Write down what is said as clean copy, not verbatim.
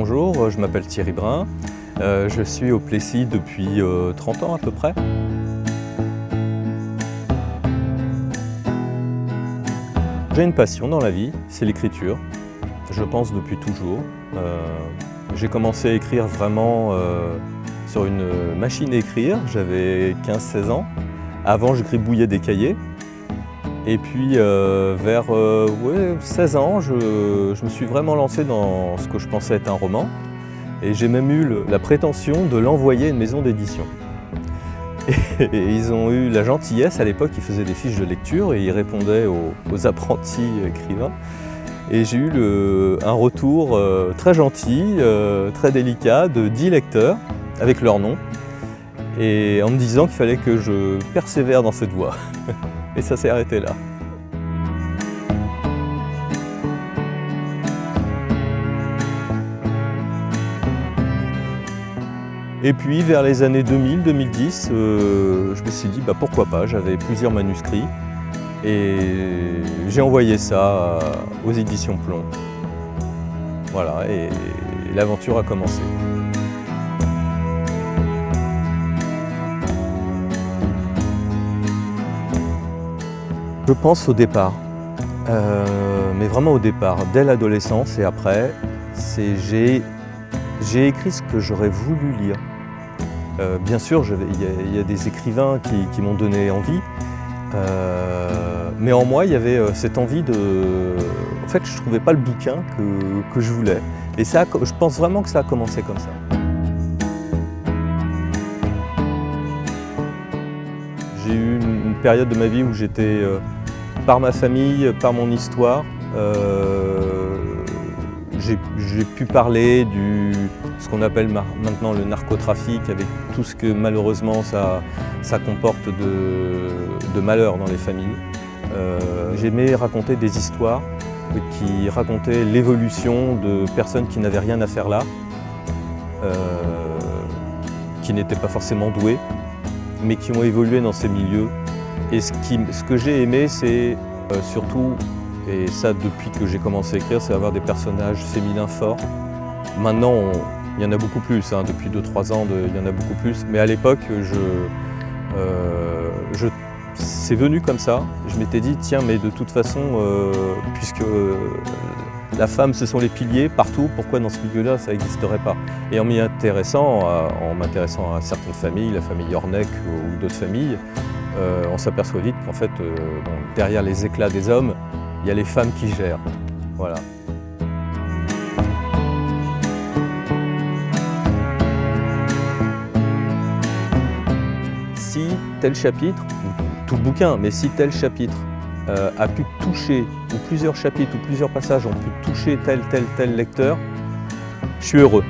bonjour, je m'appelle Thierry Brun, je suis au Plessis depuis 30 ans à peu près. J'ai une passion dans la vie, c'est l'écriture, je pense depuis toujours. J'ai commencé à écrire vraiment sur une machine à écrire, j'avais 15-16 ans. Avant, je gribouillais des cahiers. Et puis vers 16 ans, je me suis vraiment lancé dans ce que je pensais être un roman. Et j'ai même eu la prétention de l'envoyer à une maison d'édition. Et ils ont eu la gentillesse, à l'époque, ils faisaient des fiches de lecture et ils répondaient aux apprentis écrivains. Et j'ai eu un retour très gentil, très délicat de 10 lecteurs avec leur nom. Et en me disant qu'il fallait que je persévère dans cette voie. Et ça s'est arrêté là. Et puis vers les années 2000-2010, je me suis dit pourquoi pas, j'avais plusieurs manuscrits. Et j'ai envoyé ça aux éditions Plomb. Voilà, et l'aventure a commencé. Je pense au départ, mais vraiment au départ, dès l'adolescence et après, j'ai écrit ce que j'aurais voulu lire. Bien sûr, il y a des écrivains qui m'ont donné envie, mais en moi, il y avait cette envie de... En fait, je ne trouvais pas le bouquin que je voulais. Et ça, je pense vraiment que ça a commencé comme ça. J'ai eu une période de ma vie où j'étais, par ma famille, par mon histoire, j'ai pu parler ce qu'on appelle maintenant le narcotrafic, avec tout ce que malheureusement ça comporte de malheur dans les familles. J'aimais raconter des histoires qui racontaient l'évolution de personnes qui n'avaient rien à faire là, qui n'étaient pas forcément douées, mais qui ont évolué dans ces milieux. Et ce que j'ai aimé, c'est surtout, et ça depuis que j'ai commencé à écrire, c'est avoir des personnages féminins forts. Maintenant, il y en a beaucoup plus, hein, depuis 2-3 ans, il y en a beaucoup plus. Mais à l'époque, c'est venu comme ça. Je m'étais dit, tiens, mais de toute façon, puisque la femme, ce sont les piliers partout, pourquoi dans ce milieu-là, ça n'existerait pas? Et en m'intéressant à certaines familles, la famille Horneck ou d'autres familles, on s'aperçoit vite qu'en fait, derrière les éclats des hommes, il y a les femmes qui gèrent. Voilà. Si tel chapitre, tout le bouquin, mais si tel chapitre a pu toucher, ou plusieurs chapitres ou plusieurs passages ont pu toucher tel lecteur, je suis heureux.